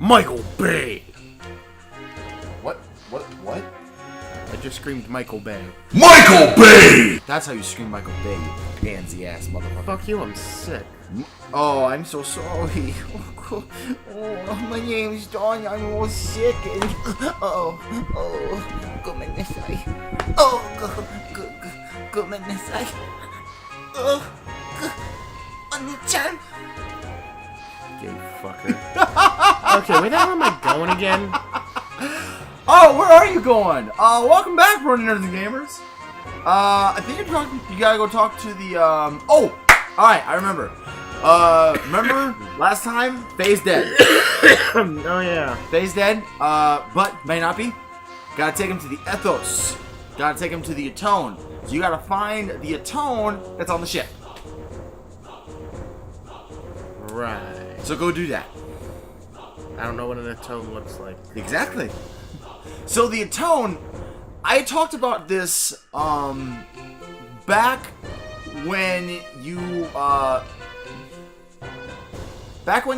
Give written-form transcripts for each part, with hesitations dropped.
Michael Bay. What? I just screamed Michael Bay. Michael Bay! That's how you scream Michael Bay, you pansy ass motherfucker. Fuck you, I'm sick. Oh, I'm so sorry. Oh, my name's Don. I'm all sick and gomenasai. Gomenasai. Oni-chan. Gay fucker. Okay, where the hell am I going again? Oh, where are you going? Welcome back, Running Nerds and Gamers. I think you gotta go talk to the, oh! Alright, I remember. Remember last time? Faye's dead. Oh, yeah. Faye's dead, but may not be. Gotta take him to the Ethos. Gotta take him to the Atone. So you gotta find the Atone that's on the ship. Right. So go do that. I don't know what an atone looks like. Exactly. So the Atone, I talked about this, back when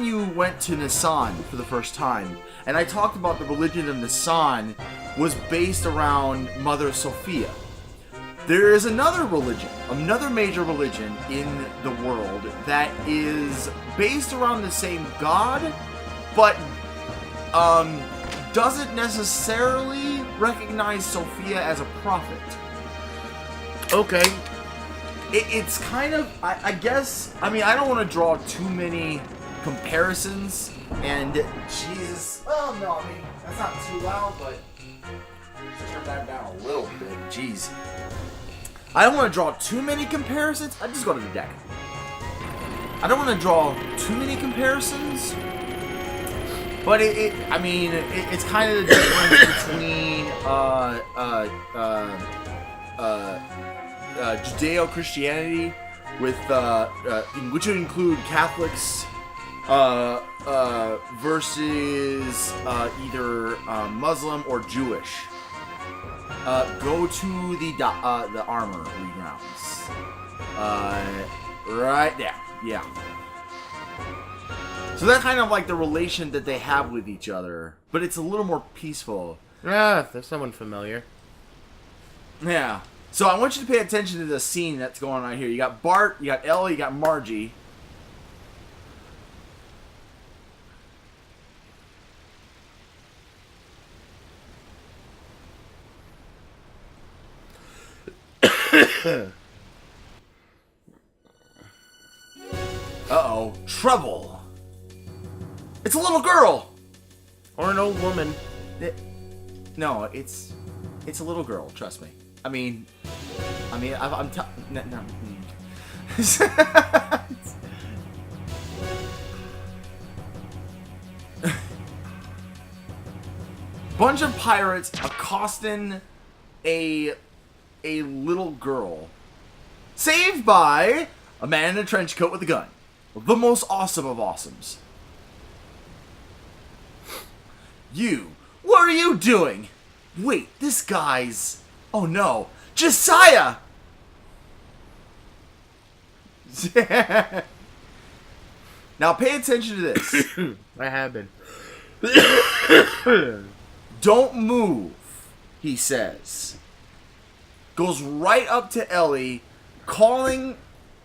you went to Nisan for the first time, and I talked about the religion of Nisan was based around Mother Sophia. There is another religion, another major religion in the world that is based around the same god, but doesn't necessarily recognize Sophia as a prophet. Okay. It's kind of, I guess, I mean, I don't want to draw too many comparisons, and Jesus, oh no, I mean, that's not too loud, but just turn that down a little bit, jeez. I don't want to draw too many comparisons, I just go to the deck. I don't want to draw too many comparisons, but it's kind of the difference between, Judeo-Christianity with, which would include Catholics, versus, either, Muslim or Jewish. Go to the armory grounds. Right there. Yeah. So that's kind of like the relation that they have with each other, but it's a little more peaceful. Ah, there's someone familiar. Yeah. So I want you to pay attention to the scene that's going on here. You got Bart, you got Ellie, you got Margie. Uh-oh. Trouble. It's a little girl. Or an old woman. No, it's a little girl, trust me. I'm no. Bunch of pirates accosting a little girl, saved by a man in a trench coat with a gun. The most awesome of awesomes. You, what are you doing? Wait, this guy's... Oh no, Josiah! Now pay attention to this. I have been. Don't move, he says. Goes right up to Ellie, calling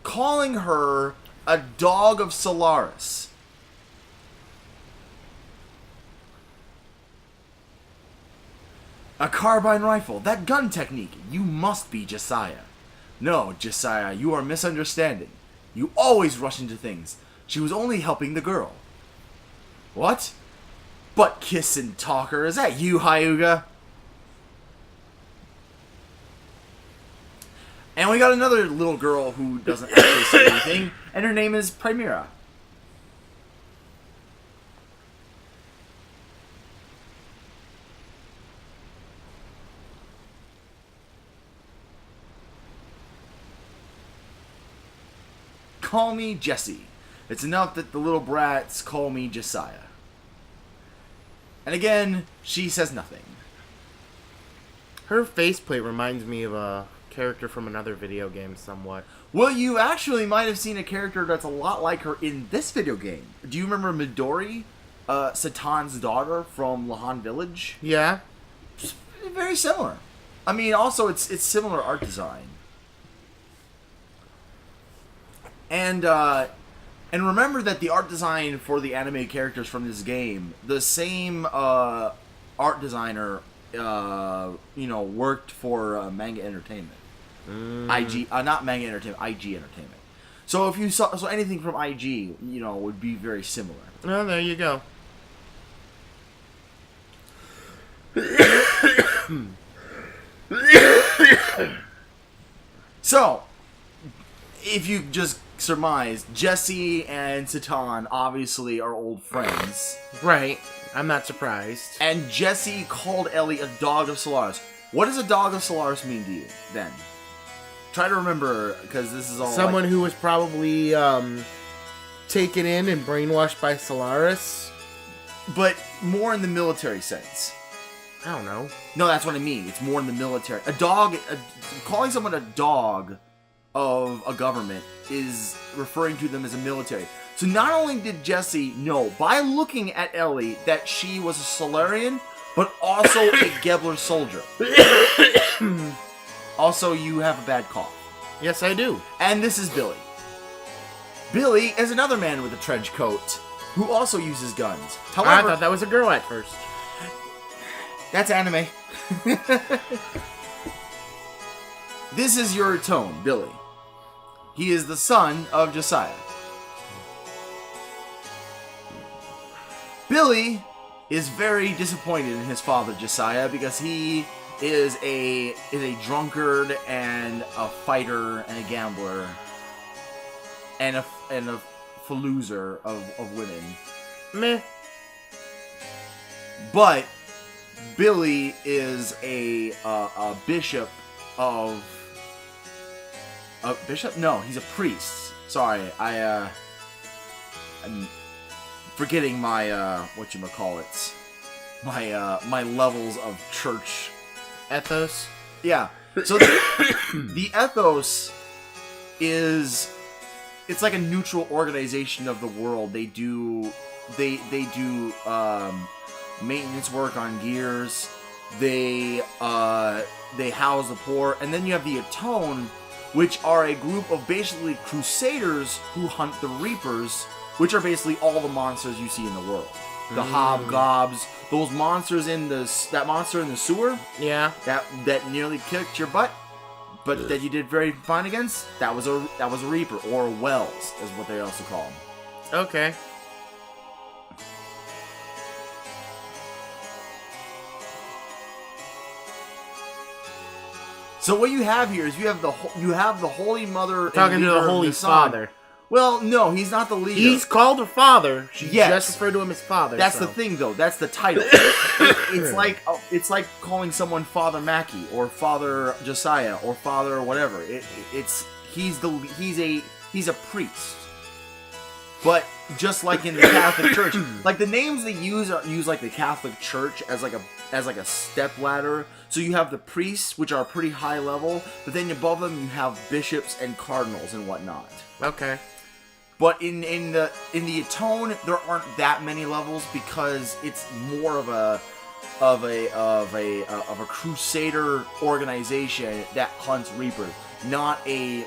her a dog of Solaris. A carbine rifle, that gun technique. You must be Josiah. No, Josiah, you are misunderstanding. You always rush into things. She was only helping the girl. What? Butt kissing talker, is that you, Hyuga? And we got another little girl who doesn't actually say anything, and her name is Primera. Call me Jesse. It's enough that the little brats call me Josiah. And again, she says nothing. Her faceplate reminds me of a character from another video game somewhat. Well, you actually might have seen a character that's a lot like her in this video game. Do you remember Midori Satan's daughter from Lahan Village. Yeah. It's very similar. I mean, also it's similar art design. And remember that the art design for the anime characters from this game, the same art designer, worked for Manga Entertainment. IG, not Manga Entertainment, IG Entertainment. So if you saw anything from IG, would be very similar. Oh, there you go. So, if you just surmise, Jesse and Satan obviously are old friends. Right. I'm not surprised. And Jesse called Ellie a dog of Solaris. What does a dog of Solaris mean to you, then? Try to remember, because this is all... Someone who was probably taken in and brainwashed by Solaris. But more in the military sense. I don't know. No, that's what I mean. It's more in the military. Calling someone a dog of a government is referring to them as a military. So not only did Jesse know, by looking at Ellie, that she was a Solarian, but also a Gebler soldier. Also, you have a bad cough. Yes, I do. And this is Billy. Billy is another man with a trench coat, who also uses guns. However, I thought that was a girl at first. That's anime. This is your tone, Billy. He is the son of Josiah. Billy is very disappointed in his father, Josiah, because he is a drunkard and a fighter and a gambler and a faloozer of women. Meh. But Billy is a bishop of... A bishop? No, he's a priest. Sorry, I'm forgetting my, whatchamacallits. My levels of church Ethos? Yeah. So the ethos is... It's like a neutral organization of the world. They do maintenance work on gears. They house the poor, and then you have the Atone, which are a group of basically crusaders who hunt the Reapers, which are basically all the monsters you see in the world. The hobgobs, those monsters that monster in the sewer, yeah, that nearly kicked your butt, but that you did very fine against. That was a Reaper, or Wells, is what they also call them. Okay. So what you have here is you have the Holy Mother Talking and to leader the of Holy Sun. Father. Well, no, he's not the leader. He's called her father. She Yes. just referred to him as father. That's so. the thing, though. That's the title. It's like calling someone Father Mackie or Father Josiah or Father whatever. He's a priest. But just like in the Catholic Church, like the names they use like the Catholic Church as like a step ladder. So you have the priests, which are pretty high level, but then above them you have bishops and cardinals and whatnot. Okay. But in the Atone, there aren't that many levels because it's more of a crusader organization that hunts Reapers, not an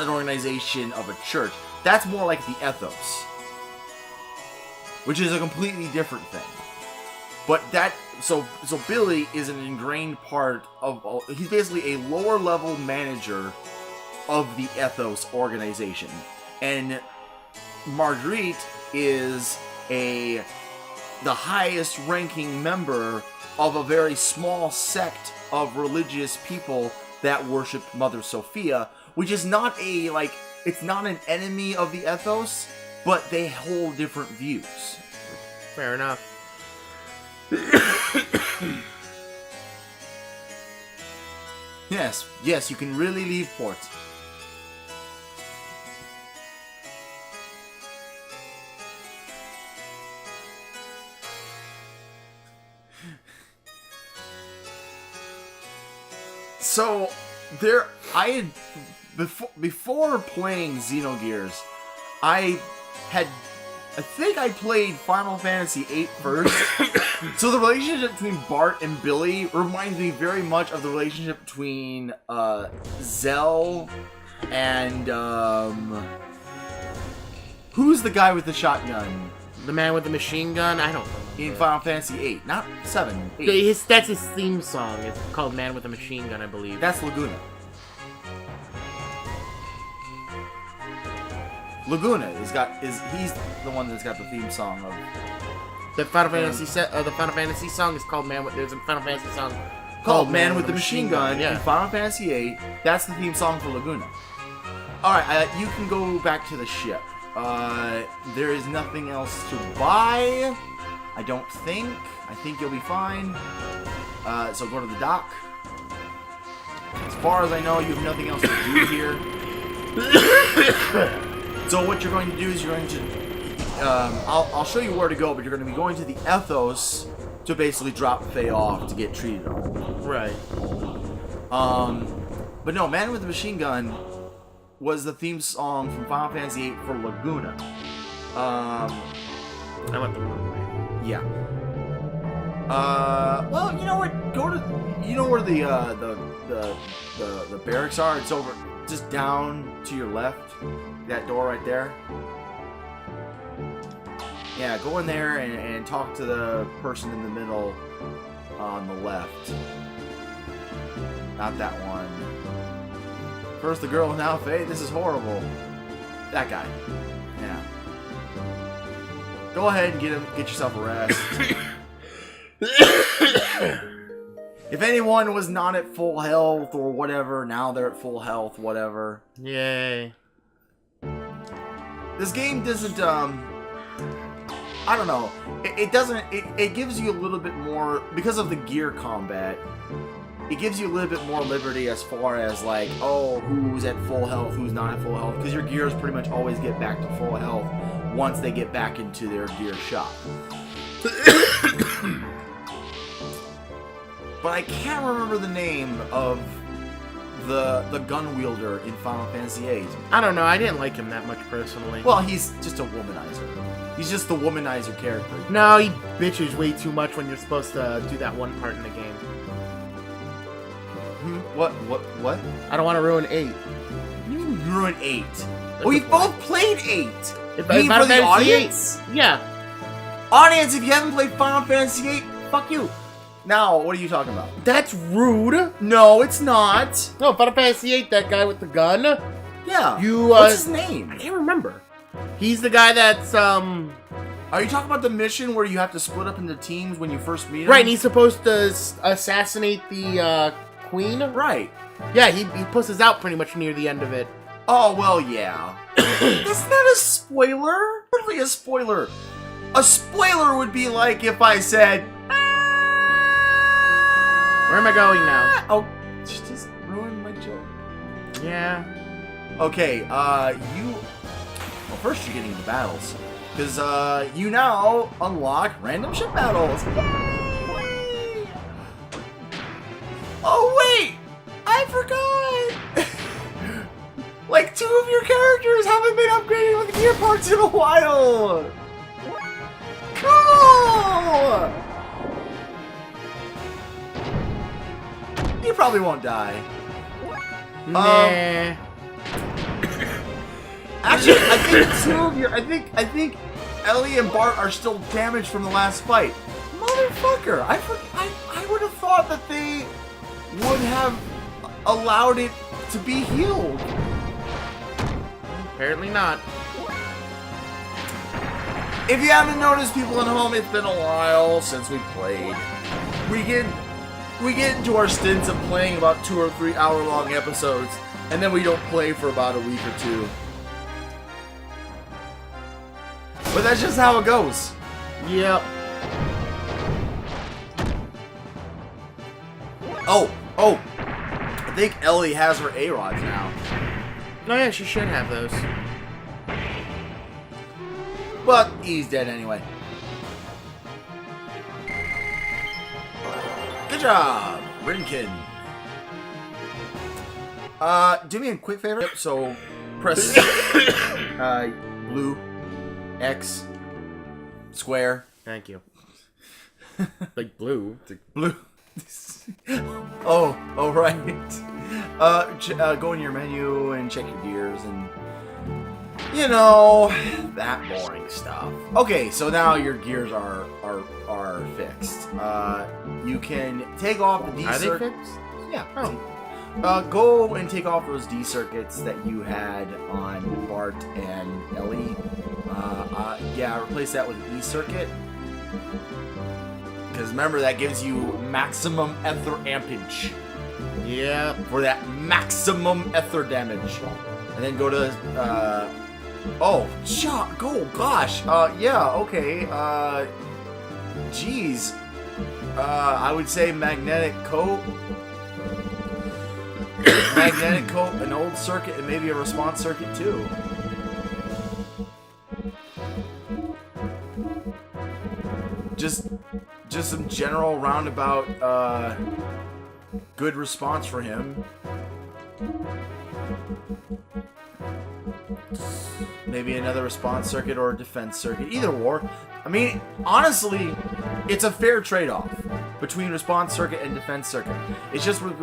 organization of a church. That's more like the ethos, which is a completely different thing. But so Billy is an ingrained part of. He's basically a lower level manager of the ethos organization, and Marguerite is the highest ranking member of a very small sect of religious people that worship Mother Sophia, which is not it's not an enemy of the ethos, but they hold different views. Fair enough. Yes, you can really leave port. So, before playing Xenogears, I had I think I played Final Fantasy VIII first. So the relationship between Bart and Billy reminds me very much of the relationship between Zell and who's the guy with the shotgun? The man with the machine gun? I don't know. In Final Fantasy VIII, not 7. 8. That's his theme song. It's called Man with a Machine Gun, I believe. That's Laguna. Laguna he's the one that's got the theme song of the Final Fantasy the Final Fantasy song is called there's a Final Fantasy song called Man with the Machine Gun. Yeah. In Final Fantasy VIII, that's the theme song for Laguna. Alright, you can go back to the ship. There is nothing else to buy, I don't think. I think you'll be fine. So go to the dock. As far as I know, you have nothing else to do here. So what you're going to do is you're going to... I'll show you where to go, but you're going to be going to the Ethos to basically drop Faye off to get treated on. Right. But no, Man with the Machine Gun was the theme song from Final Fantasy VIII for Laguna. I went the wrong way. Yeah. Well, you know what? Go to... You know where the barracks are? It's over... Just down to your left. That door right there. Yeah, go in there and talk to the person in the middle on the left. Not that one. First the girl, now Faye. This is horrible. That guy. Yeah. Go ahead and get yourself a rest. If anyone was not at full health or whatever, now they're at full health, whatever. Yay. This game doesn't, I don't know. It gives you a little bit more, because of the gear combat, it gives you a little bit more liberty as far as, like, oh, who's at full health, who's not at full health, because your gears pretty much always get back to full health once they get back into their gear shop. But I can't remember the name of the gun wielder in Final Fantasy VIII. I don't know. I didn't like him that much personally. Well, he's just a womanizer. He's just the womanizer character. No, he bitches way too much when you're supposed to do that one part in the game. What? I don't want to ruin 8. You ruined 8. Oh, we both played 8. If you mean for the audience? 8. Yeah. Audience, if you haven't played Final Fantasy VIII, fuck you. Now, what are you talking about? That's rude. No, it's not. No, Final Fantasy 8, that guy with the gun. Yeah. You, what's his name? I can't remember. He's the guy that's, Are you talking about the mission where you have to split up into teams when you first meet him? Right, and he's supposed to assassinate the, queen? Right. Yeah, he pusses out pretty much near the end of it. Oh, well, yeah. That's not a spoiler. Hardly a spoiler. A spoiler would be like if I said... Where am I going now? Oh, just ruined my joke. Yeah. Okay, well, first you're getting into battles. Because, you now unlock random ship battles. Yay! Oh, wait! I forgot! Like, 2 of your characters haven't been upgraded with gear parts in a while! Cool! You probably won't die. Nah. Actually, I think 2 of your... I think Ellie and Bart are still damaged from the last fight. Motherfucker! I would have thought that they would have allowed it to be healed. Apparently not. If you haven't noticed, people at home, it's been a while since we played. We get into our stints of playing about 2 or 3 hour-long episodes, and then we don't play for about a week or 2. But that's just how it goes. Yep. Oh! I think Ellie has her A-rods now. No, yeah, she should have those. But he's dead anyway. Good job, Rinkin. Do me a quick favor. So, press blue X Square. Thank you. Like blue. Blue. oh, right. Go in your menu and check your gears and, you know, that boring stuff. Okay, so now your gears are fixed. You can take off the D Are they circuit. fixed? Yeah. Oh. Go and take off those D circuits that you had on Bart and Ellie. Yeah, replace that with E circuit. Because remember, that gives you maximum ether ampage. Yeah. For that maximum ether damage. And then go to, oh, gosh. Yeah, okay. Geez. I would say magnetic coat. Magnetic coat, an old circuit, and maybe a response circuit too. Just some general roundabout, good response for him. Maybe another response circuit or a defense circuit. Either or. I mean, honestly, it's a fair trade-off between response circuit and defense circuit. It's just with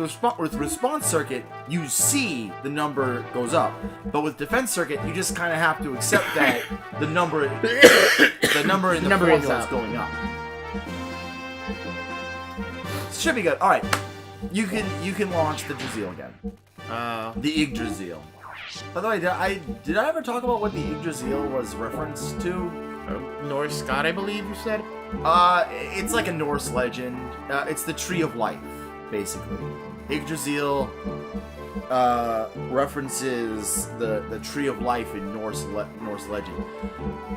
response circuit, you see the number goes up, but with defense circuit, you just kind of have to accept that the number in the formula is going up. Should be good. All right, you can launch the Yggdrasil again. The Yggdrasil. By the way, did I ever talk about what the Yggdrasil was referenced to? Norse god, I believe you said? It's like a Norse legend. It's the Tree of Life, basically. Yggdrasil references the Tree of Life in Norse legend.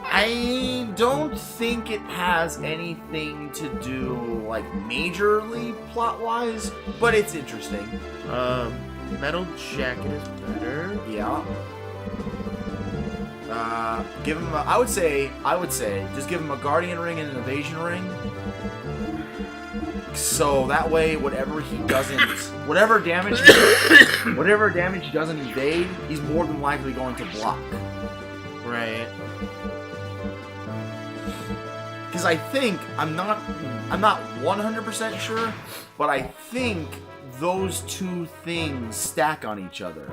I don't think it has anything to do, like, majorly plot-wise, but it's interesting. Metal jacket is better. Yeah. Give him I would say, just give him a guardian ring and an evasion ring. So that way, whatever damage he doesn't evade, he's more than likely going to block. Right. Because I think, I'm not 100% sure, but I think those two things stack on each other.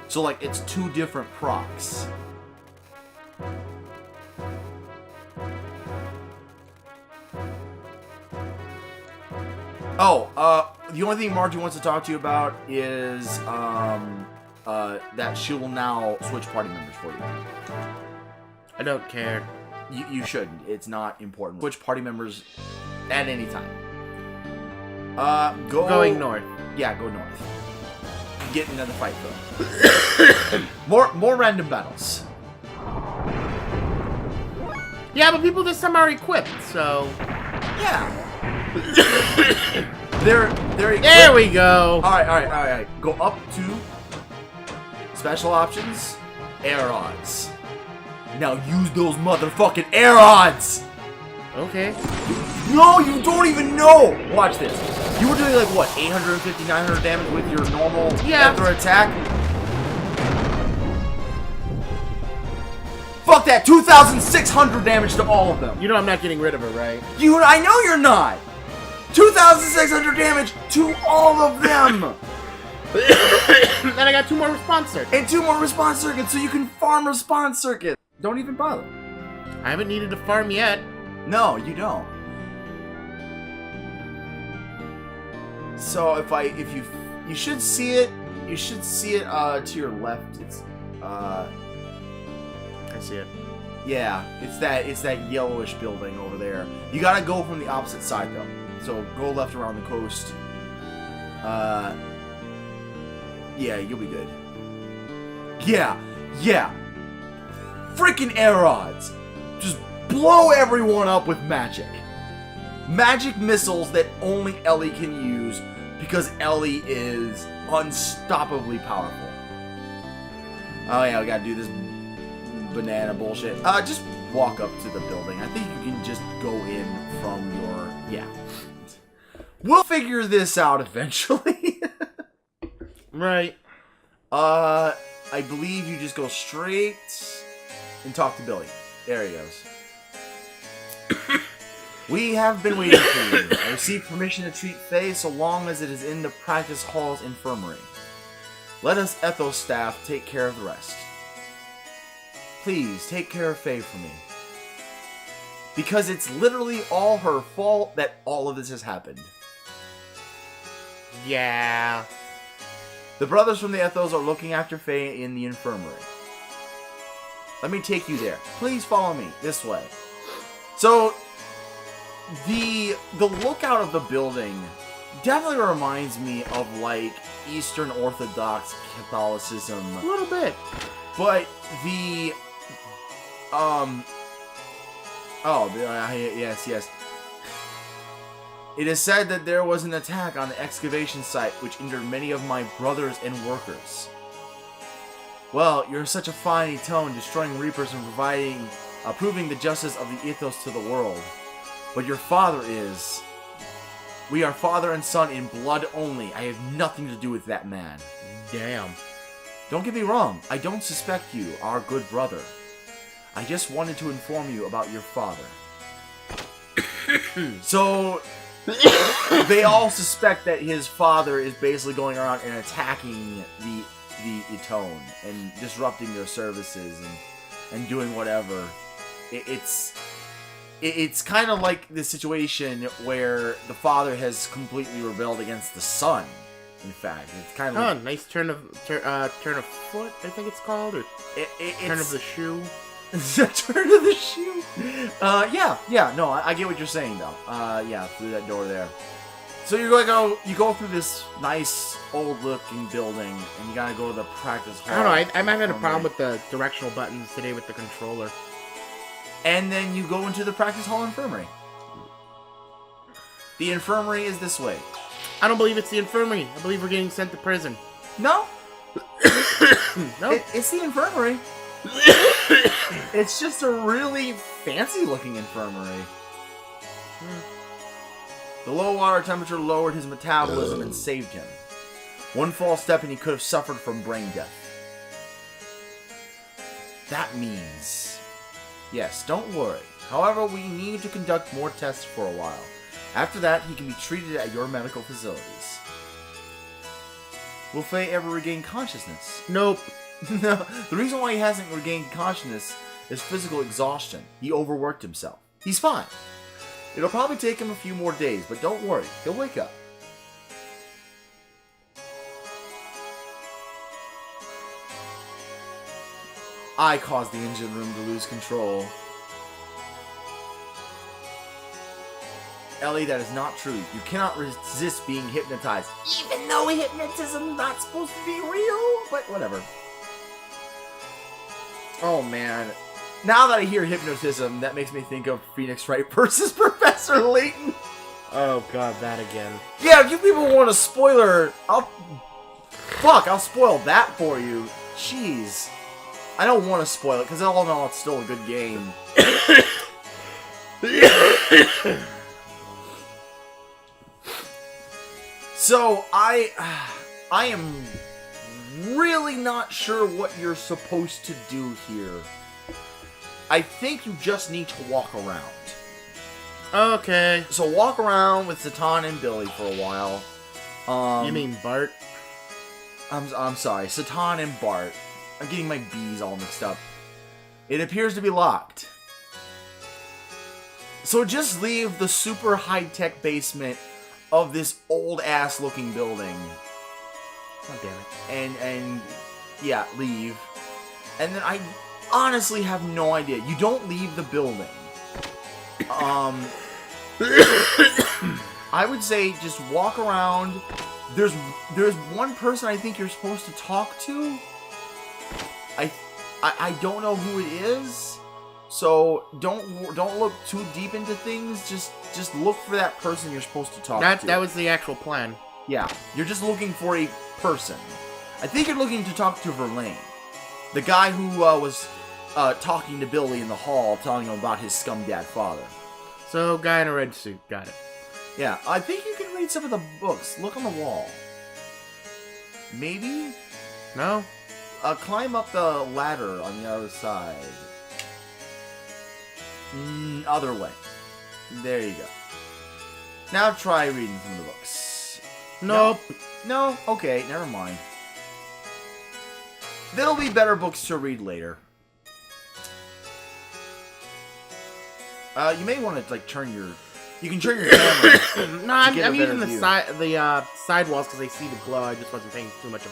So, like, it's two different procs. Oh, the only thing Margie wants to talk to you about is, that she will now switch party members for you. I don't care. You shouldn't. It's not important. Switch party members at any time. Going north. Yeah, go north. Get into the fight, though. more random battles. Yeah, but people this time are equipped, so... Yeah. They're equipped. There we go. All right. Go up to special options, air odds. Now use those motherfucking air odds. Okay. No, you don't even know. Watch this. You were doing like what, 850, 900 damage with your normal ether attack. Fuck that, 2,600 damage to all of them. You know I'm not getting rid of her, right? I know you're not. 2,600 damage to all of them. Then I got 2 more response circuits. And 2 more response circuits, so you can farm response circuits. Don't even bother. I haven't needed to farm yet. No, you don't. So you should see it. You should see it to your left. It's I see it. Yeah, it's that yellowish building over there. You gotta go from the opposite side though. So go left around the coast. Yeah, you'll be good. Yeah. Freaking air odds. Just blow everyone up with magic. Magic missiles that only Ellie can use because Ellie is unstoppably powerful. Oh yeah, we gotta do this banana bullshit. Just walk up to the building. I think you can just go in from your... Yeah. We'll figure this out eventually. Right. I believe you just go straight and talk to Billy. There he goes. We have been waiting for you. I received permission to treat Faye so long as it is in the practice hall's infirmary. Let us Ethos staff take care of the rest. Please, take care of Faye for me. Because it's literally all her fault that all of this has happened. Yeah. The brothers from the Ethos are looking after Faye in the infirmary. Let me take you there. Please follow me this way. So, the lookout of the building definitely reminds me of, like, Eastern Orthodox Catholicism. A little bit. But the, yes. It is said that there was an attack on the excavation site which injured many of my brothers and workers. Well, you're such a fine tone, destroying Reapers and proving the justice of the ethos to the world. But your father is. We are father and son in blood only. I have nothing to do with that man. Damn. Don't get me wrong, I don't suspect you, our good brother. I just wanted to inform you about your father. So, they all suspect that his father is basically going around and attacking the Etone and disrupting their services and doing whatever. It's kind of like the situation where the father has completely rebelled against the son. In fact, it's kind of like, nice turn of foot, I think it's called, or turn of the shoe. Turn of the shoe. Yeah. No, I get what you're saying though. Yeah, through that door there. So you go through this nice old-looking building, and you gotta go to the practice hall. I don't know. I'm having a problem with the directional buttons today with the controller. And then you go into the practice hall infirmary. The infirmary is this way. I don't believe it's the infirmary. I believe we're getting sent to prison. No. No. It's the infirmary. It's just a really fancy-looking infirmary. The low water temperature lowered his metabolism and saved him. One false step and he could have suffered from brain death. That means... Yes, don't worry. However, we need to conduct more tests for a while. After that, he can be treated at your medical facilities. Will Faye ever regain consciousness? Nope. No, the reason why he hasn't regained consciousness is physical exhaustion. He overworked himself. He's fine. It'll probably take him a few more days, but don't worry. He'll wake up. I caused the engine room to lose control. Ellie, that is not true. You cannot resist being hypnotized. Even though hypnotism is not supposed to be real, but whatever. Oh man. Now that I hear hypnotism, that makes me think of Phoenix Wright versus Professor Layton. Oh god, that again. Yeah, if you people want a spoiler, I'll spoil that for you. Jeez. I don't want to spoil it, because all in all, it's still a good game. So, I am really not sure what you're supposed to do here. I think you just need to walk around. Okay. So walk around with Satan and Billy for a while. You mean Bart? I'm sorry, Satan and Bart. I'm getting my B's all mixed up. It appears to be locked. So just leave the super high-tech basement of this old-ass looking building. Oh, damn it. And yeah, leave. And then I honestly have no idea. You don't leave the building. I would say just walk around. There's one person I think you're supposed to talk to. I don't know who it is. So don't look too deep into things. Just look for that person you're supposed to talk to. That was the actual plan. Yeah, you're just looking for a person. I think you're looking to talk to Verlaine, the guy who was talking to Billy in the hall, telling him about his scumdad father. So, guy in a red suit. Got it. Yeah, I think you can read some of the books. Look on the wall. Maybe? No? Climb up the ladder on the other side. Other way. There you go. Now try reading some of the books. Nope. No? Okay, never mind. There'll be better books to read later. You may want to like turn your. You can turn your camera. No, I'm using the side walls because I see the glow. I just wasn't paying too much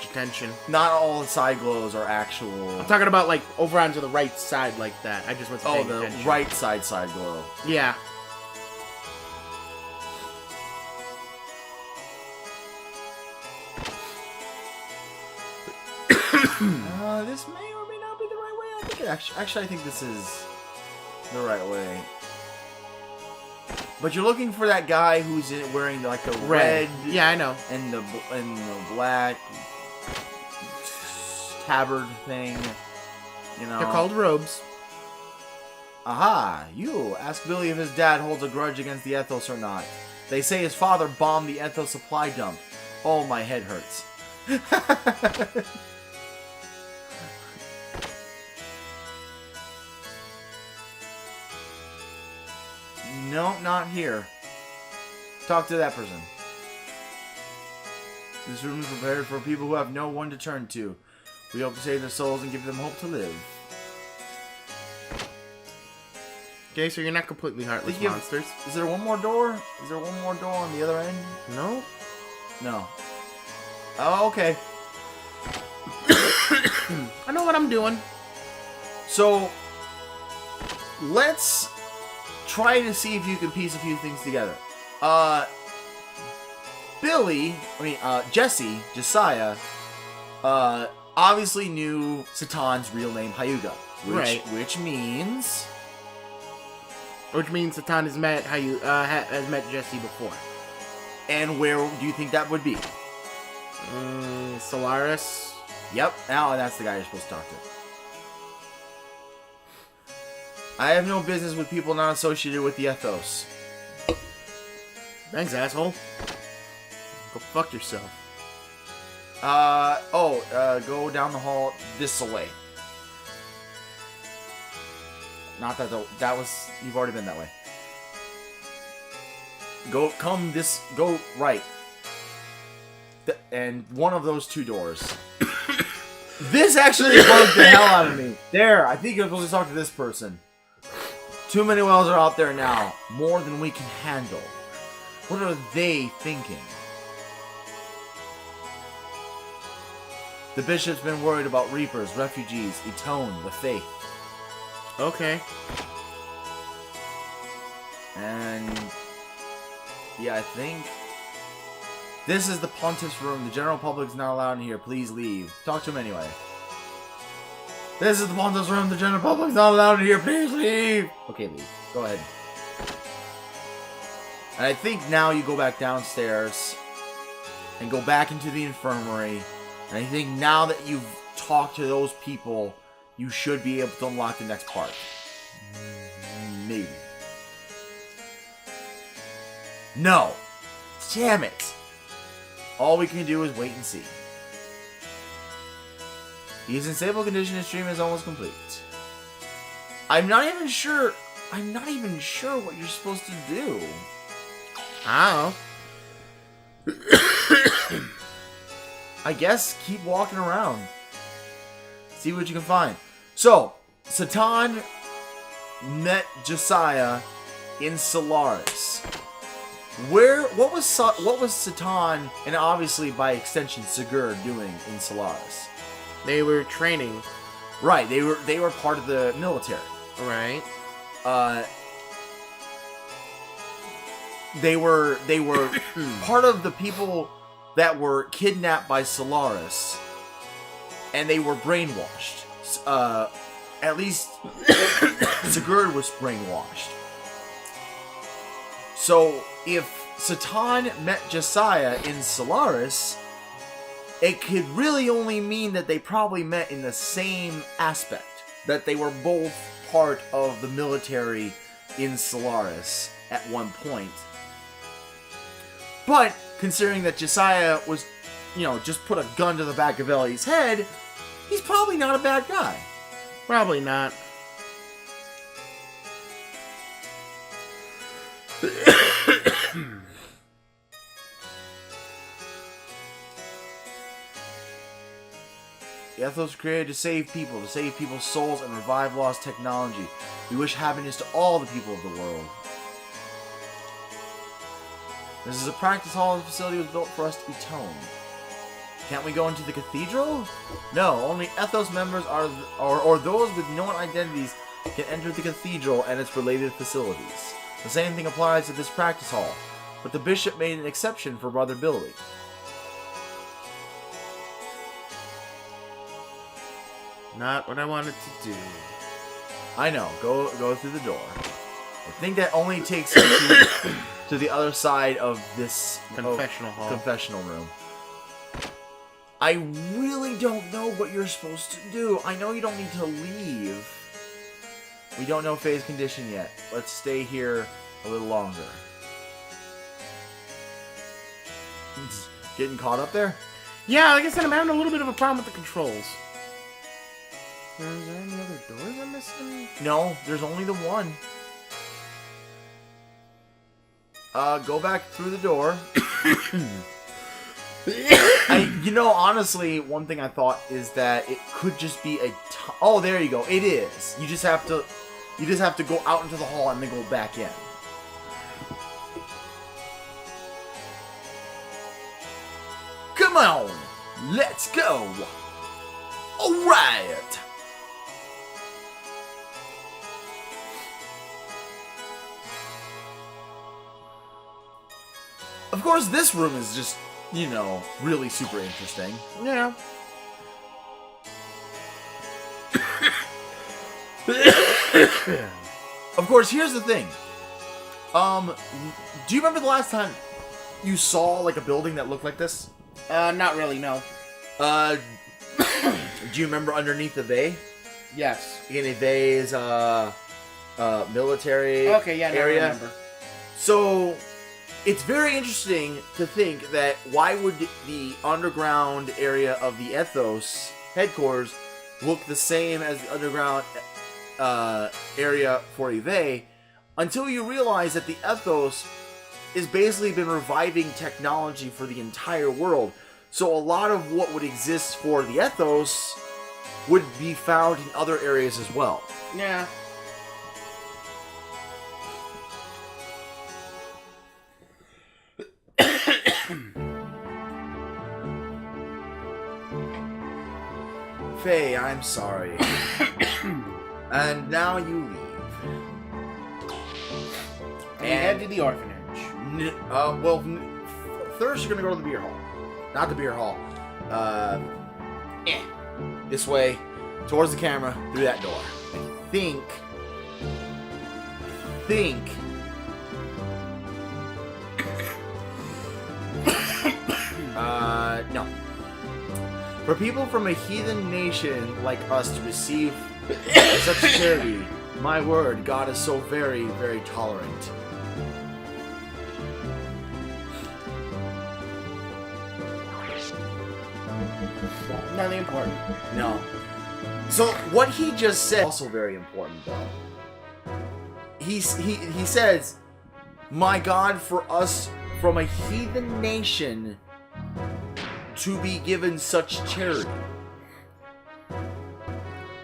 attention. Not all the side glows are actual. I'm talking about like over onto the right side like that. I just wasn't paying attention. Oh, the right side glow. Yeah. This may or may not be the right way. I think actually I think this is the right way. But you're looking for that guy who's wearing like the red. Yeah, I know. And the black tabard thing. You know. They're called robes. Aha! You ask Billy if his dad holds a grudge against the Ethos or not. They say his father bombed the Ethos supply dump. Oh, my head hurts. No, not here. Talk to that person. This room is prepared for people who have no one to turn to. We hope to save their souls and give them hope to live. Okay, so you're not completely heartless monsters. Is there one more door? Is there one more door on the other end? No. No. Oh, okay. I know what I'm doing. So, let's try to see if you can piece a few things together. Josiah, obviously knew Satan's real name, Hyuga. Which means... Which means Satan has met Jesse before. And where do you think that would be? Solaris. Yep, now that's the guy you're supposed to talk to. I have no business with people not associated with the Ethos. Thanks, asshole. Go fuck yourself. Go down the hall this way. Not that that was, you've already been that way. Go right. And one of those two doors. This actually bugged the hell out of me. There, I think you're supposed to talk to this person. Too many wells are out there now. More than we can handle. What are they thinking? The bishop's been worried about reapers, refugees, Etone, the faith. Okay. And... yeah, I think... this is the Pontiff's room. The general public's not allowed in here. Please leave. Talk to him anyway. This is the Pontiff's room. The general public's not allowed in here. Please leave. Okay, leave. Go ahead. And I think now you go back downstairs and go back into the infirmary. And I think now that you've talked to those people, you should be able to unlock the next part. Maybe. No. Damn it. All we can do is wait and see. He is in stable condition. His stream is almost complete. I'm not even sure what you're supposed to do. I don't know. I guess keep walking around. See what you can find. So, Satan met Josiah in Solaris. What was Satan, and obviously by extension Sigurd, doing in Solaris? They were training. Right, they were part of the military. Right. They were part of the people that were kidnapped by Solaris, and they were brainwashed. At least Sigurd was brainwashed. So if Satan met Josiah in Solaris, it could really only mean that they probably met in the same aspect. That they were both part of the military in Solaris at one point. But, considering that Josiah was, just put a gun to the back of Ellie's head, he's probably not a bad guy. Probably not. The ethos was created to save people's souls, and revive lost technology. We wish happiness to all the people of the world. This is a practice hall. The facility was built for us to be toned. Can't we go into the cathedral? No, only ethos members or those with known identities can enter the cathedral and its related facilities. The same thing applies to this practice hall, but the bishop made an exception for Brother Billy. Not what I wanted to do. I know. Go through the door. I think that only takes you to the other side of this confessional room. I really don't know what you're supposed to do. I know you don't need to leave. We don't know Faye's condition yet. Let's stay here a little longer. Getting caught up there? Yeah, like I said, I'm having a little bit of a problem with the controls. Is there any other doors I'm missing? No, there's only the one. Go back through the door. Honestly, one thing I thought is that it could just be a. Oh, there you go. It is. You just have to go out into the hall and then go back in. Come on, let's go. All right. Of course, this room is just, really super interesting. Yeah. Of course, here's the thing. Do you remember the last time you saw, like, a building that looked like this? Not really, no. Do you remember underneath the bay? Yes. In a bay's, military area? I remember. So, it's very interesting to think that why would the underground area of the Ethos headquarters look the same as the underground area for Eve, until you realize that the Ethos has basically been reviving technology for the entire world. So a lot of what would exist for the Ethos would be found in other areas as well. Yeah. Faye, I'm sorry. And now you leave. And head to the orphanage. First you're gonna go to the beer hall. Not the beer hall. This way, towards the camera, through that door. I think... no. For people from a heathen nation like us to receive such charity, my word, God is so very, very tolerant. Nothing important. No. So what he just said also very important though. He says, my God, for us from a heathen nation to be given such charity.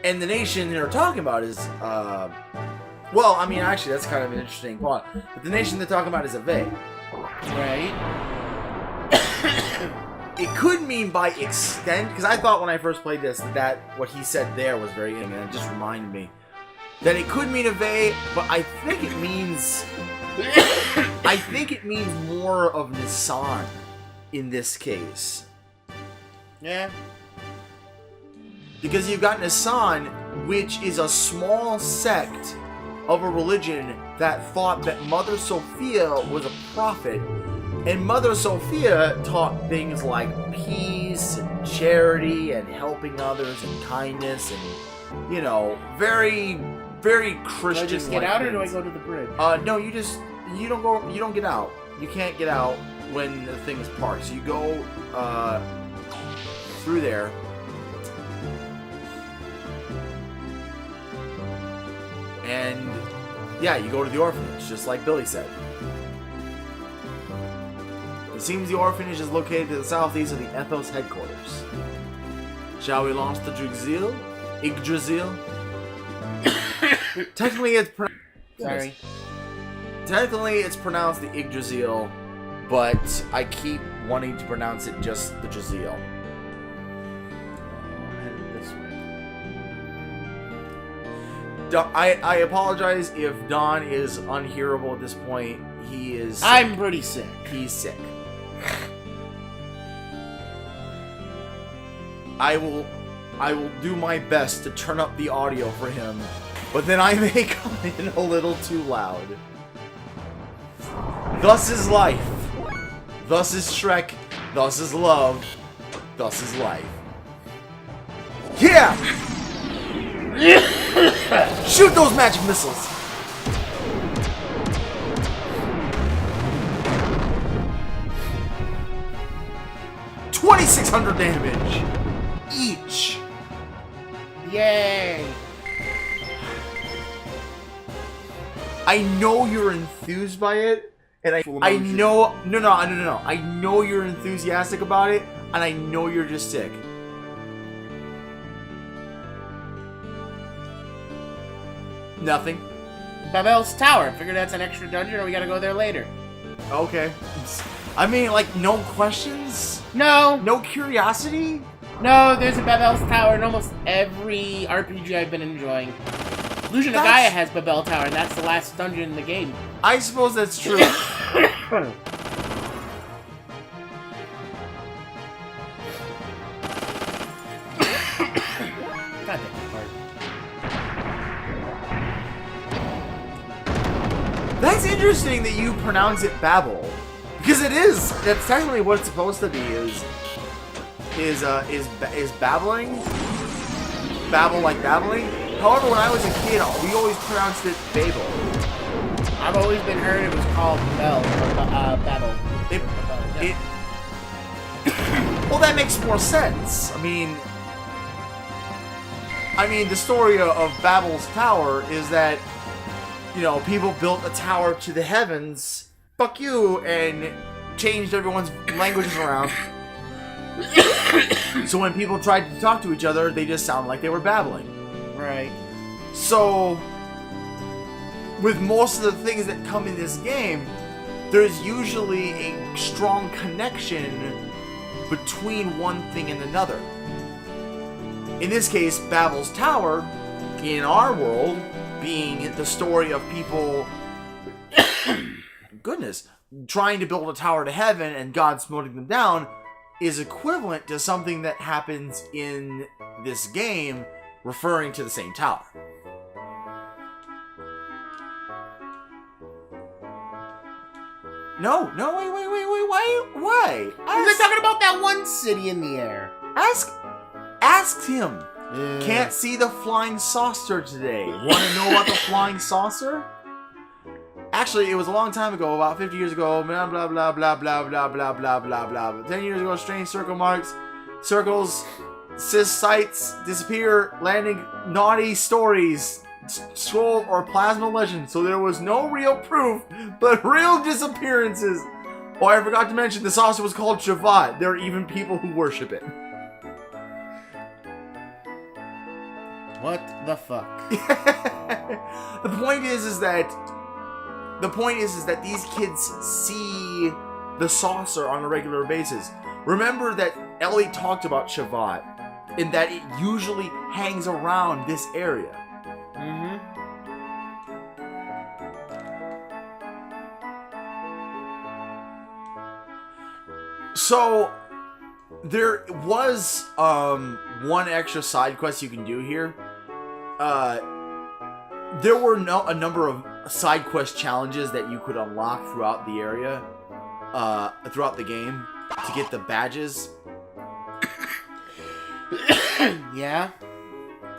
And the nation they're talking about is, actually that's kind of an interesting thought. But the nation they're talking about is Ave. Right. It could mean by extent, because I thought when I first played this that what he said there was very interesting, and it just reminded me that it could mean Ave, but I think it means more of Nissan in this case. Yeah. Because you've got Nissan, which is a small sect of a religion that thought that Mother Sophia was a prophet. And Mother Sophia taught things like peace and charity and helping others and kindness and, very, very Christian. Do I just get out or do I go to the bridge? No, you don't get out. You can't get out when the thing is parked. So you go, through there. And, yeah, you go to the orphanage, just like Billy said. It seems the orphanage is located to the southeast of the Ethos headquarters. Shall we launch the Yggdrasil? Yggdrasil? Technically, it's pronounced the Yggdrasil, but I keep wanting to pronounce it just the Draziel. Headed this way. I apologize if Don is unhearable at this point. He is sick. I'm pretty sick. He's sick. I will do my best to turn up the audio for him, but then I may come in a little too loud. Thus is life. Thus is Shrek. Thus is love. Thus is life. Yeah! Shoot those magic missiles! $2,600 damage each. Yay! I know you're enthused by it, and I know no. I know you're enthusiastic about it, and I know you're just sick. Nothing. Babel's Tower. Figure that's an extra dungeon, or we gotta go there later. Okay. I mean, like, no questions? No. No curiosity? No, there's a Babel's Tower in almost every RPG I've been enjoying. Illusion of Gaia has Babel Tower, and that's the last dungeon in the game. I suppose that's true. God damn it. That's interesting that you pronounce it Babel, because it is. That's technically what it's supposed to be. Is babbling? Babble like babbling? However, when I was a kid, we always pronounced it Babel. I've always been heard it was called Babel. Well, that makes more sense. I mean, the story of Babel's Tower is that, you know, people built a tower to the heavens, fuck you, and changed everyone's languages around. So when people tried to talk to each other, they just sounded like they were babbling. Right. So, with most of the things that come in this game, there's usually a strong connection between one thing and another. In this case, Babel's Tower, in our world, being the story of people, goodness, trying to build a tower to heaven and God smoting them down, is equivalent to something that happens in this game, referring to the same tower. No, wait, why? They're talking about that one city in the air. Ask him. Yeah. Can't see the flying saucer today. Want to know about the flying saucer? Actually, it was a long time ago, about 50 years ago. Blah blah blah blah blah blah blah blah blah blah. 10 years ago, strange circle marks, circles, cis sites disappear, landing naughty stories, scroll or plasma legend. So there was no real proof, but real disappearances. Oh, I forgot to mention the saucer was called Shavat. There are even people who worship it. What the fuck? The point is that these kids see the saucer on a regular basis. Remember that Ellie talked about Shavat, in that it usually hangs around this area. Mm-hmm. So there was one extra side quest you can do here. There were a number of side quest challenges that you could unlock throughout the area, throughout the game, to get the badges. Yeah.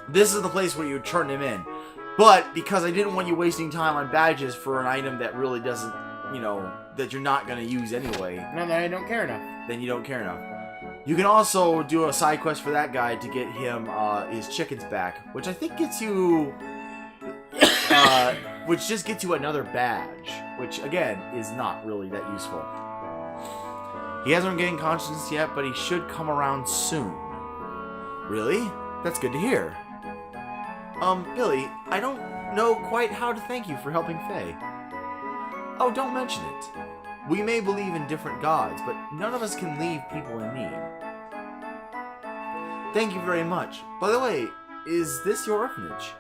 This is the place where you turn them in. But because I didn't want you wasting time on badges for an item that really doesn't, you know, that you're not going to use anyway. No, then I don't care enough. Then you don't care enough. You can also do a side quest for that guy to get him his chickens back, which I think gets you, which just gets you another badge, which again is not really that useful. He hasn't gained conscience yet, but he should come around soon. Really? That's good to hear. Billy, I don't know quite how to thank you for helping Faye. Oh, don't mention it. We may believe in different gods, but none of us can leave people in need. Thank you very much. By the way, is this your orphanage?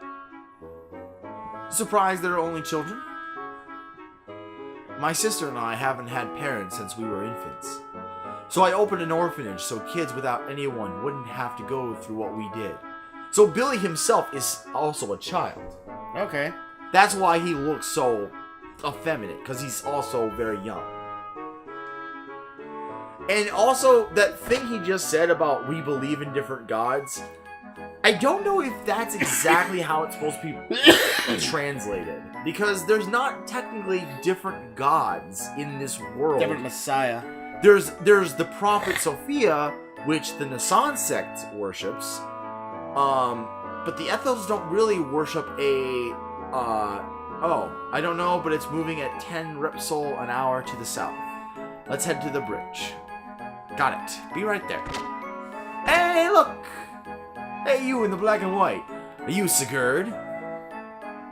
Surprised there are only children? My sister and I haven't had parents since we were infants. So I opened an orphanage so kids without anyone wouldn't have to go through what we did. So Billy himself is also a child. Okay. That's why he looks so effeminate, because he's also very young. And also, that thing he just said about we believe in different gods, I don't know if that's exactly how it's supposed to be translated. Because there's not technically different gods in this world. Different messiah. There's the prophet Sophia, which the Nasan sect worships. But the Ethos don't really worship a, I don't know, but it's moving at 10 Repsol an hour to the south. Let's head to the bridge. Got it. Be right there. Hey, look! Hey, you in the black and white. Are you Sigurd?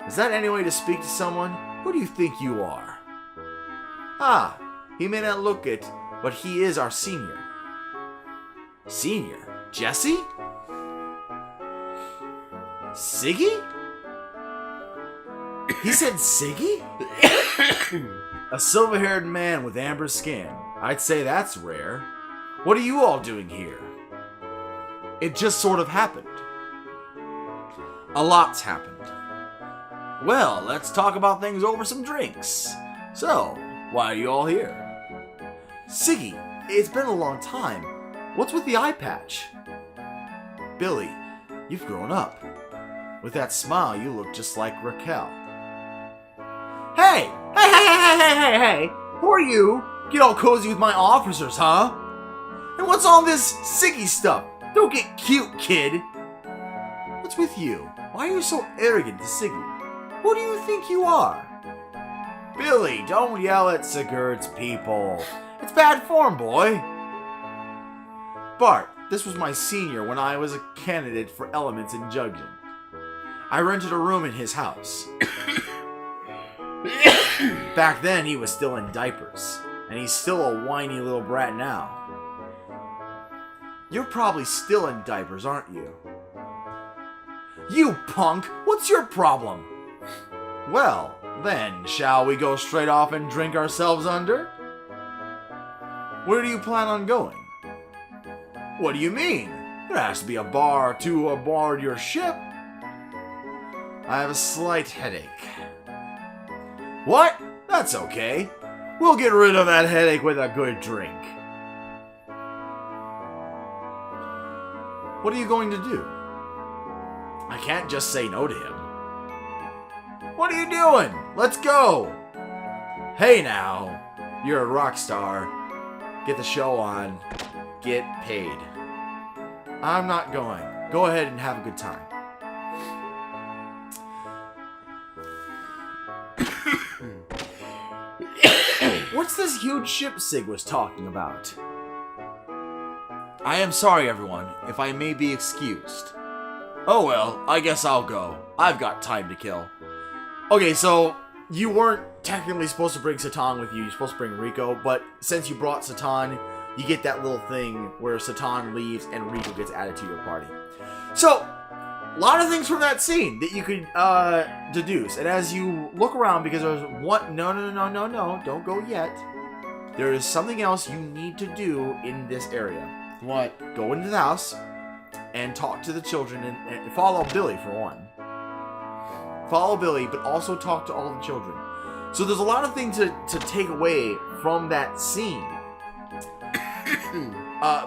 Is that any way to speak to someone? Who do you think you are? Ah, he may not look it, but he is our senior. Senior? Jesse? Siggy? He said Siggy? A silver-haired man with amber skin. I'd say that's rare. What are you all doing here? It just sort of happened. A lot's happened. Well, let's talk about things over some drinks. So, why are you all here? Siggy, it's been a long time. What's with the eye patch? Billy, you've grown up. With that smile, you look just like Raquel. Hey! Hey! Who are you? Get all cozy with my officers, huh? And what's all this Siggy stuff? Don't get cute, kid. What's with you? Why are you so arrogant to Siggy? Who do you think you are? Billy, don't yell at Sigurd's people. It's bad form, boy. Bart, this was my senior when I was a candidate for elements in Judging. I rented a room in his house. Back then, he was still in diapers, and he's still a whiny little brat now. You're probably still in diapers, aren't you? You punk! What's your problem? Well, then, shall we go straight off and drink ourselves under? Where do you plan on going? What do you mean? There has to be a bar to aboard your ship. I have a slight headache. What? That's okay. We'll get rid of that headache with a good drink. What are you going to do? I can't just say no to him. What are you doing? Let's go! Hey now, you're a rock star. Get the show on. Get paid. I'm not going. Go ahead and have a good time. What's this huge ship Sig was talking about? I am sorry, everyone, if I may be excused. Oh well, I guess I'll go. I've got time to kill. Okay, so you weren't technically supposed to bring Satan with you. You're supposed to bring Rico, but since you brought Satan, you get that little thing where Satan leaves and Rico gets added to your party. So, a lot of things from that scene that you could deduce. And as you look around, because there's one... No, don't go yet. There is something else you need to do in this area. What? Go into the house and talk to the children and follow Billy for one. Follow Billy, but also talk to all the children. So there's a lot of things to take away from that scene.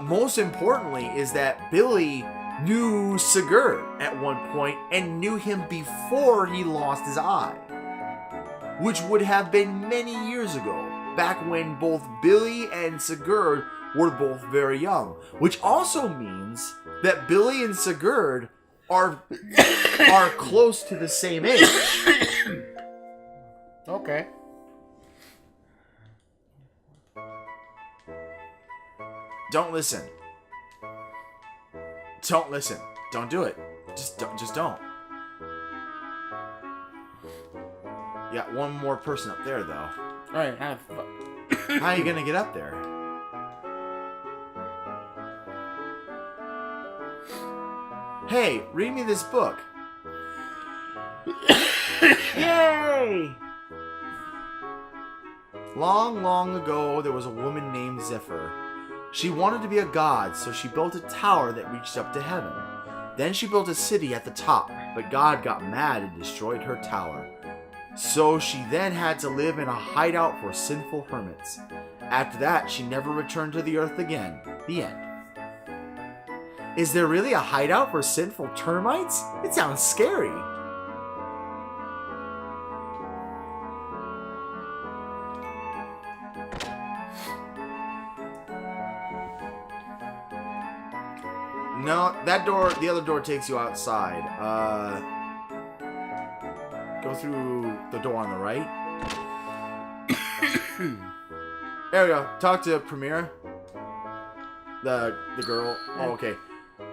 Most importantly is that Billy knew Sigurd at one point and knew him before he lost his eye. Which would have been many years ago, back when both Billy and Sigurd were both very young. Which also means that Billy and Sigurd are close to the same age. Okay. Don't listen Don't listen. Don't do it. Just don't. You got one more person up there, though. Alright, How are you gonna get up there? Hey, read me this book. Yay! Long, long ago, there was a woman named Zephyr. She wanted to be a god, so she built a tower that reached up to heaven. Then she built a city at the top, but God got mad and destroyed her tower. So she then had to live in a hideout for sinful hermits. After that, she never returned to the earth again. The end. Is there really a hideout for sinful termites? It sounds scary. No, that door, the other door takes you outside. Go through the door on the right. There we go. Talk to Premiere. The girl. Oh, okay.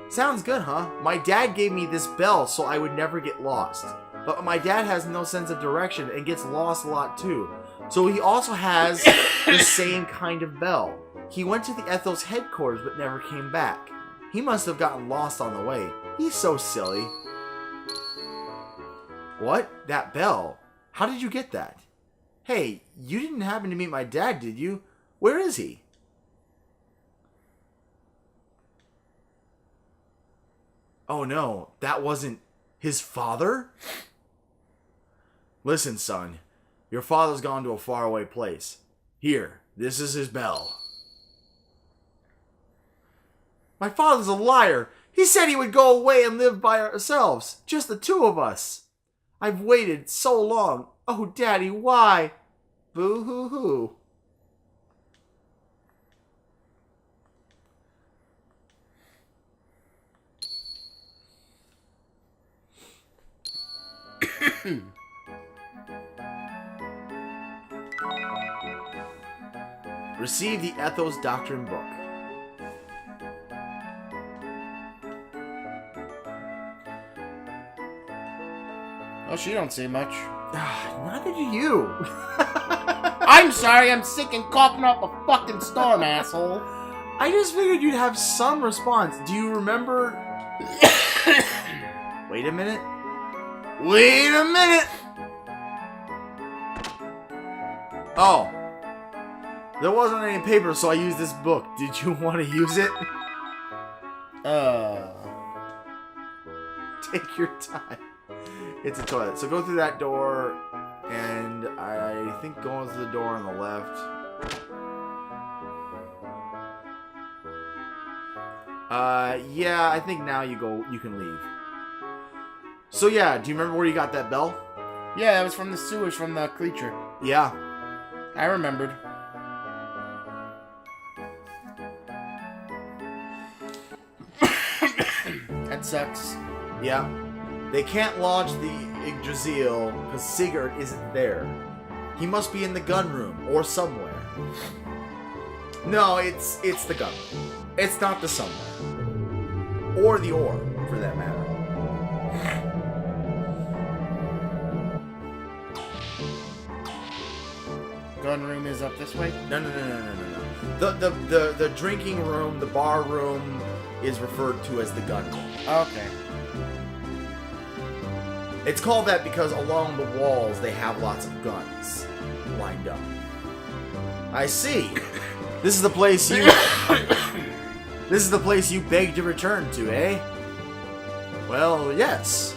Sounds good, huh? My dad gave me this bell so I would never get lost. But my dad has no sense of direction and gets lost a lot too. So he also has the same kind of bell. He went to the Ethos headquarters but never came back. He must have gotten lost on the way. He's so silly. What? That bell? How did you get that? Hey, you didn't happen to meet my dad, did you? Where is he? Oh no, that wasn't his father? Listen, son. Your father's gone to a faraway place. Here, this is his bell. My father's a liar. He said he would go away and live by ourselves. Just the two of us. I've waited so long. Oh, Daddy, why? Boo-hoo-hoo. Receive the Ethos Doctrine book. Oh, she don't say much. Neither do you. I'm sorry, I'm sick and coughing up a fucking storm, asshole. I just figured you'd have some response. Do you remember? Wait a minute. Wait a minute. Oh. There wasn't any paper, so I used this book. Did you want to use it? Take your time. It's a toilet. So go through that door, and I think going through the door on the left. Yeah, I think now you can leave. So yeah, do you remember where you got that bell? Yeah, that was from the sewers from the creature. Yeah. I remembered. That sucks. Yeah. They can't launch the Yggdrasil because Sigurd isn't there. He must be in the gun room or somewhere. No, it's the gun room. It's not the somewhere. Or the ore, for that matter. Gun room is up this way? No. The drinking room, the bar room is referred to as the gun room. Okay. It's called that because along the walls they have lots of guns lined up. I see. This is the place you This is the place you begged to return to, eh? Well, yes.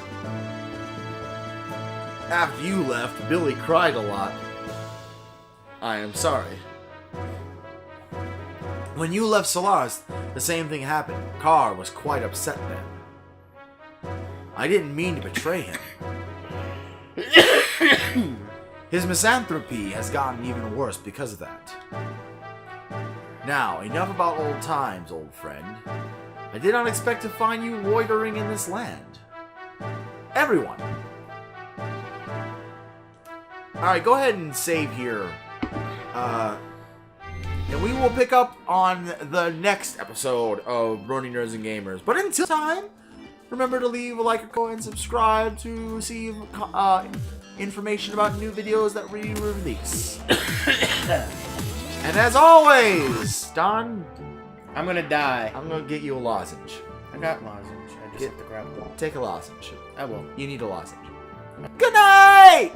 After you left, Billy cried a lot. I am sorry. When you left Solaris, the same thing happened. Carr was quite upset then. I didn't mean to betray him. His misanthropy has gotten even worse because of that. Now, enough about old times, old friend. I did not expect to find you loitering in this land. Everyone! Alright, go ahead and save here. And we will pick up on the next episode of Brony Nerds and Gamers. But until time, remember to leave a like or comment and subscribe to receive information about new videos that we release. And as always, Don, I'm gonna die. I'm gonna get you a lozenge. I got lozenge. I just have to grab one. Take a lozenge. I will. You need a lozenge. Good night!